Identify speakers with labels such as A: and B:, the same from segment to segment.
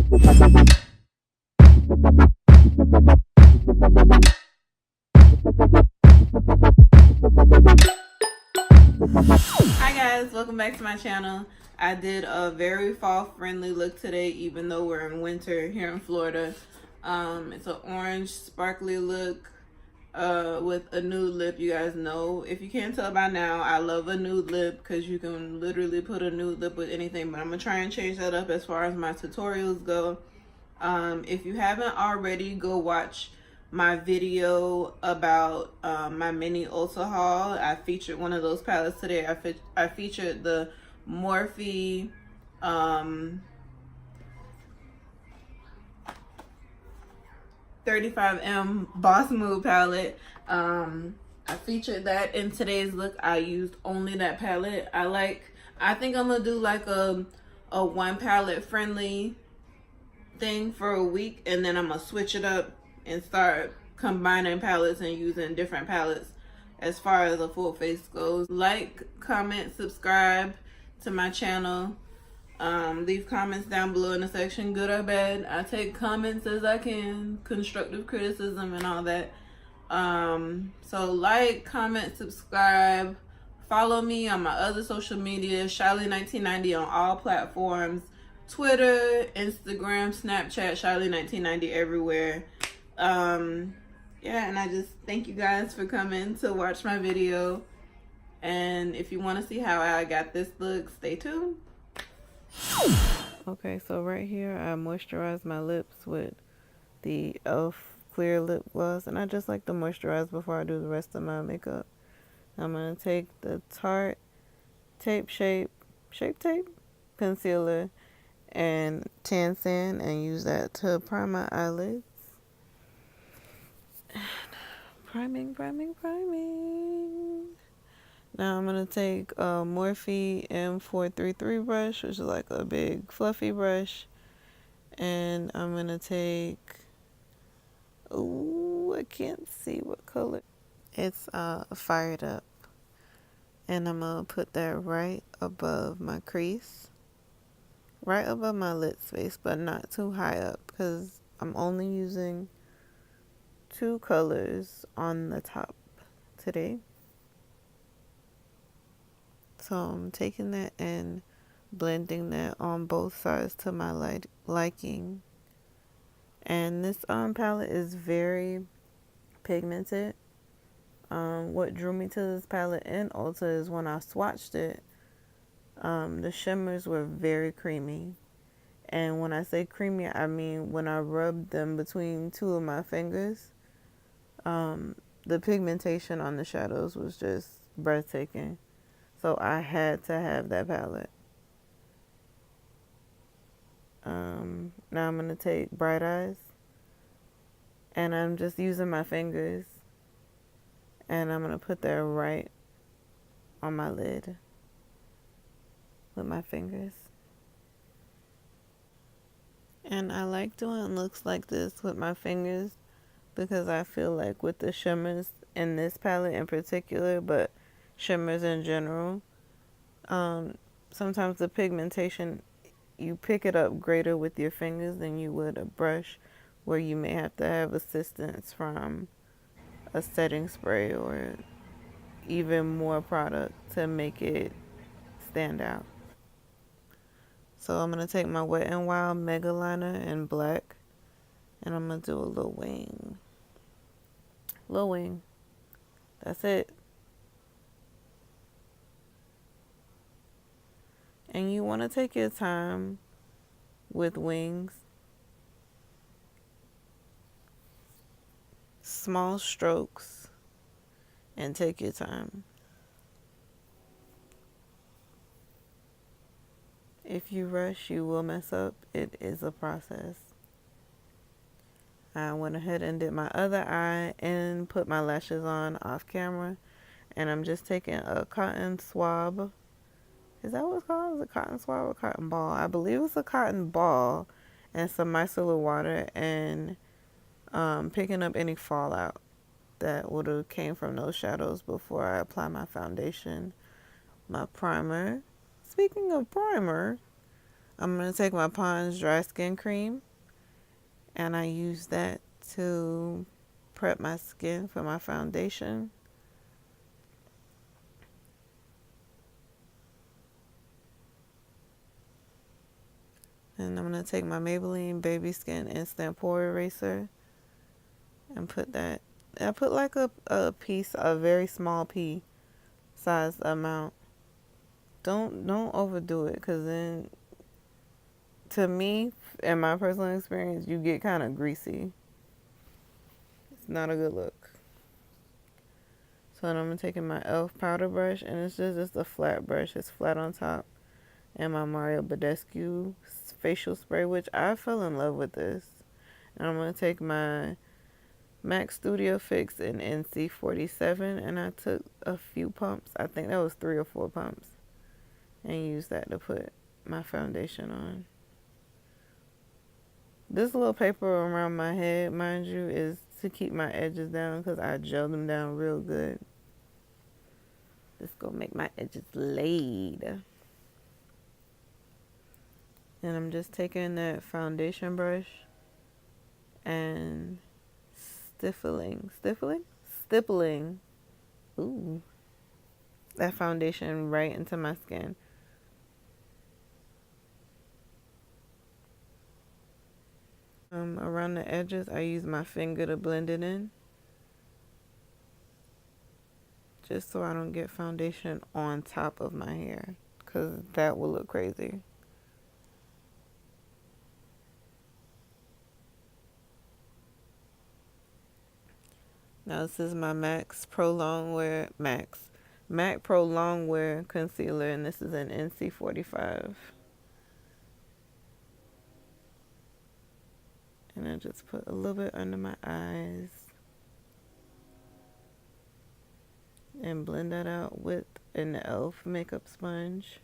A: Hi guys, welcome back to my channel. I did a very fall friendly look today, even though we're in winter here in Florida. It's an orange sparkly look with a nude lip. You guys know, if you can't tell by now, I love a nude lip because you can literally put a nude lip with anything, but I'm gonna try and change that up as far as my tutorials go. If you haven't already, go watch my video about my mini Ulta haul. I featured one of those palettes today. I featured the Morphe 35M Boss Move palette. I featured that in today's look. I used only that palette. I think I'm gonna do like a one palette friendly thing for a week, and then I'm gonna switch it up and start combining palettes and using different palettes as far as a full face goes. Like, comment, subscribe to my channel. Leave comments down below in the section, good or bad. I take comments as I can, constructive criticism and all that. So like, comment, subscribe, follow me on my other social media, Shiley1990 on all platforms. Twitter, Instagram, Snapchat, Shiley1990 everywhere. Yeah, and I just thank you guys for coming to watch my video. And if you want to see how I got this look, stay tuned. Okay, so right here I moisturize my lips with the E.L.F. clear lip gloss, and I just like to moisturize before I do the rest of my makeup. I'm gonna take the Tarte Shape Tape concealer and tan sand and use that to prime my eyelids. Priming. Now I'm gonna take a Morphe M433 brush, which is like a big fluffy brush, and I'm gonna take, oh, I can't see what color. It's Fired Up, and I'm gonna put that right above my crease, right above my lid space, but not too high up because I'm only using 2 colors on the top today. So I'm taking that and blending that on both sides to my liking. And this palette is very pigmented. What drew me to this palette in Ulta is when I swatched it, the shimmers were very creamy. And when I say creamy, I mean when I rubbed them between 2 of my fingers, the pigmentation on the shadows was just breathtaking. So I had to have that palette. Now I'm going to take Bright Eyes, and I'm just using my fingers, and I'm going to put that right on my lid with my fingers. And I like doing looks like this with my fingers because I feel like with the shimmers in this palette in particular, but shimmers in general, sometimes the pigmentation, you pick it up greater with your fingers than you would a brush, where you may have to have assistance from a setting spray or even more product to make it stand out. So I'm going to take my Wet n Wild Megaliner in black, and I'm going to do a little wing. Little wing. That's it. And you want to take your time with wings. Small strokes, and take your time. If you rush, you will mess up. It is a process. I went ahead and did my other eye and put my lashes on off camera. And I'm just taking a cotton swab. Is that what it's called? Is it cotton swab or cotton ball? I believe it's a cotton ball and some micellar water, and picking up any fallout that would have came from those shadows before I apply my foundation, my primer. Speaking of primer, I'm going to take my Pond's Dry Skin Cream, and I use that to prep my skin for my foundation. And I'm going to take my Maybelline Baby Skin Instant Pore Eraser and put that. I put like a piece, a very small pea size amount. Don't overdo it, because then, to me, in my personal experience, you get kind of greasy. It's not a good look. So then I'm taking my E.L.F powder brush, and it's just a flat brush. It's flat on top. And my Badescu facial spray, which I fell in love with this. And I'm going to take my MAC Studio Fix in NC47, and I took a few pumps. I think that was 3 or 4 pumps. And use that to put my foundation on. This little paper around my head, mind you, is to keep my edges down, because I gel them down real good. This gonna make my edges laid. And I'm just taking that foundation brush and stippling ooh, that foundation right into my skin. Around the edges, I use my finger to blend it in, just so I don't get foundation on top of my hair, because that will look crazy. Now this is my MAC Pro Longwear concealer, and this is an NC45. And I just put a little bit under my eyes and blend that out with an E.L.F makeup sponge.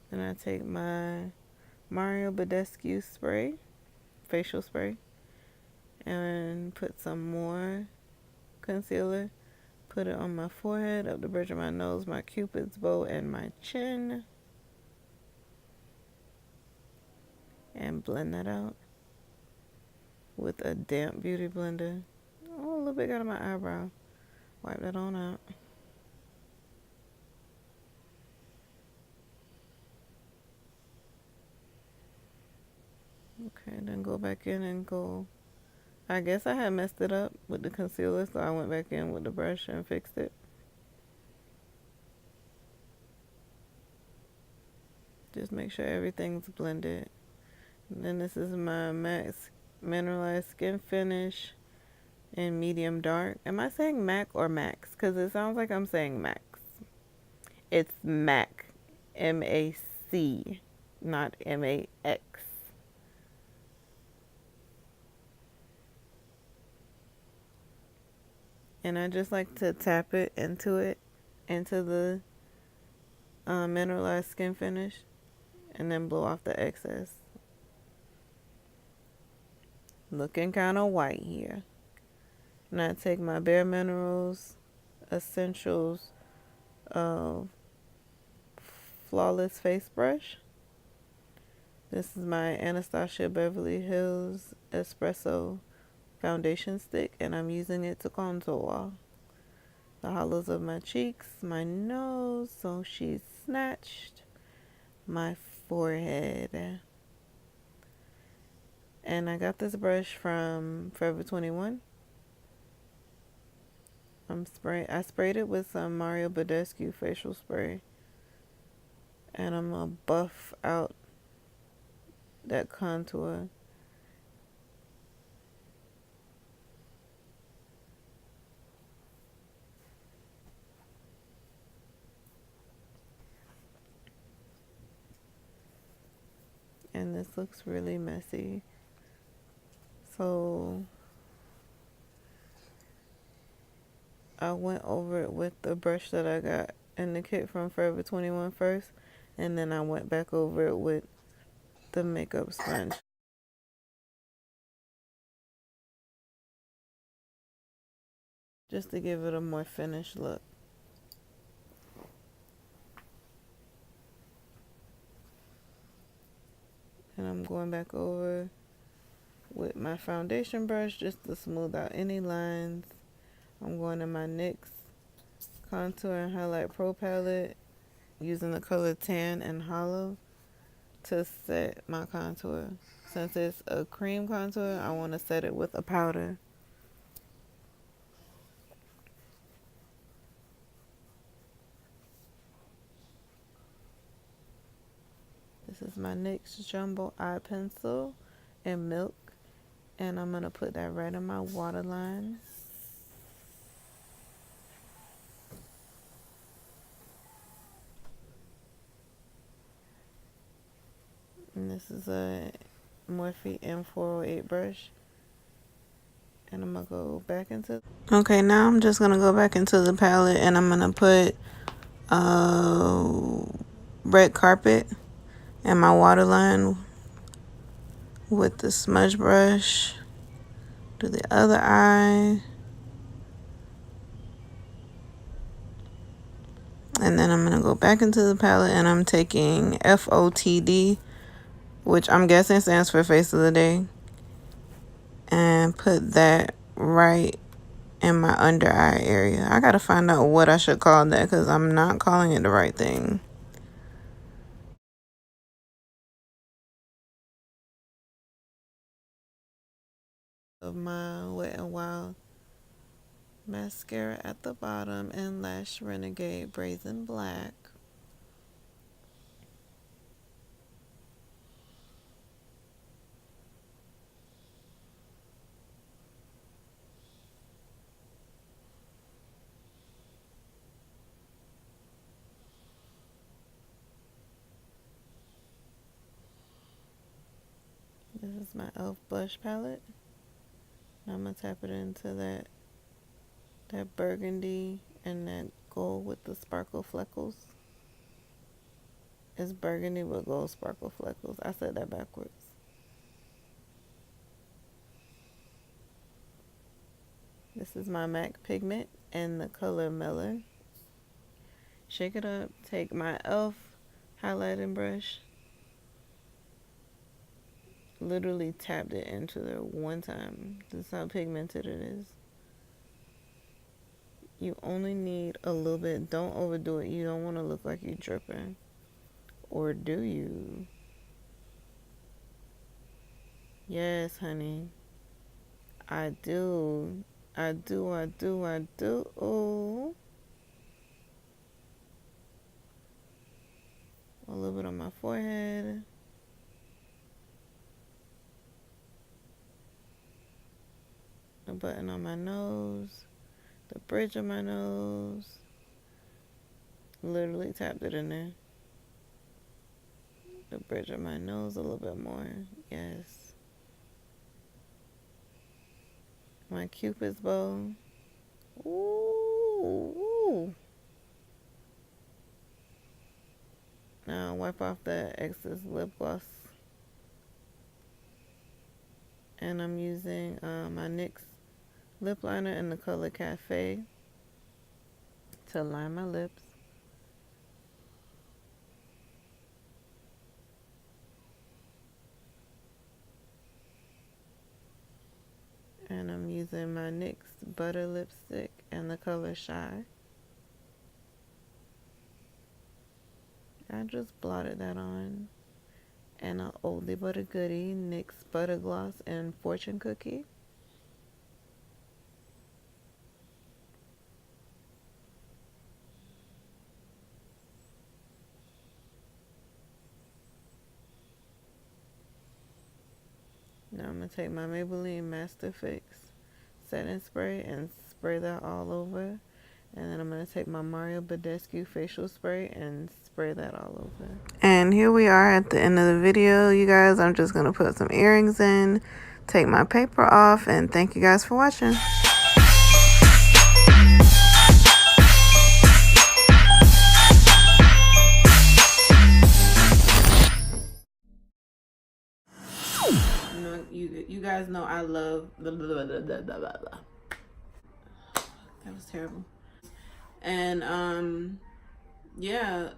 A: And I take my Badescu spray, facial spray, and put some more concealer. Put it on my forehead, up the bridge of my nose, my cupid's bow, and my chin. And blend that out with a damp beauty blender. Oh, a little bit got on my eyebrow. Wipe that on out. Okay, then go back in and go. I guess I had messed it up with the concealer, so I went back in with the brush and fixed it. Just make sure everything's blended. And then this is my Mineralize Skin Finish in medium dark. Am I saying MAC or Max? Because it sounds like I'm saying Max. It's MAC. M-A-C, not M-A-X. And I just like to tap it, into the Mineralized Skin Finish, and then blow off the excess. Looking kind of white here. And I take my Bare Minerals Essentials Flawless Face Brush. This is my Anastasia Beverly Hills Espresso foundation stick, and I'm using it to contour the hollows of my cheeks, my nose, so she's snatched, my forehead. And I got this brush from Forever 21. I sprayed it with some Badescu facial spray, and I'm gonna buff out that contour. And this looks really messy. So I went over it with the brush that I got in the kit from Forever 21 first, and then I went back over it with the makeup sponge. just to give it a more finished look. And I'm going back over with my foundation brush just to smooth out any lines. I'm going in my NYX Contour and Highlight Pro palette using the color Tan and Hollow to set my contour. Since it's a cream contour, I want to set it with a powder. This is my NYX Jumbo Eye Pencil in Milk. And I'm going to put that right in my waterline. And this is a Morphe M408 brush. And I'm going to go back into... Okay, now I'm just going to go back into the palette and I'm going to put Red Carpet in my waterline with the smudge brush. Do the other eye. And then I'm going to go back into the palette and I'm taking FOTD, which I'm guessing stands for Face of the Day, and put that right in my under eye area. I got to find out what I should call that because I'm not calling it the right thing. Of my Wet n Wild mascara at the bottom and Lash Renegade Brazen Black. This is my E.L.F blush palette. I'm gonna tap it into that burgundy and that gold with the sparkle fleckles. It's burgundy with gold sparkle fleckles. I said that backwards. This is my MAC pigment and the color Melon. Shake it up. Take my E.L.F highlighting brush. Literally tapped it into there one time. This is how pigmented it is. You only need a little bit. Don't overdo it. You don't want to look like you're dripping. Or do you? Yes, honey. I do. I do. Oh. A little bit on my forehead. A button on my nose. The bridge of my nose. Literally tapped it in there. The bridge of my nose a little bit more. Yes. My Cupid's bow. Ooh. Now wipe off the excess lip gloss. And I'm using my NYX lip liner in the color Cafe to line my lips. And I'm using my NYX Butter lipstick in the color Shy. I just blotted that on. And an oldie but a goodie NYX Butter Gloss and Fortune Cookie. Now I'm going to take my Maybelline Master Fix setting spray and spray that all over. And then I'm going to take my Mario Badescu facial spray and spray that all over. And here we are at the end of the video, you guys. I'm just going to put some earrings in, take my paper off, and thank you guys for watching. You guys know I love blah, blah, blah, blah, blah, blah, blah. was terrible. And yeah,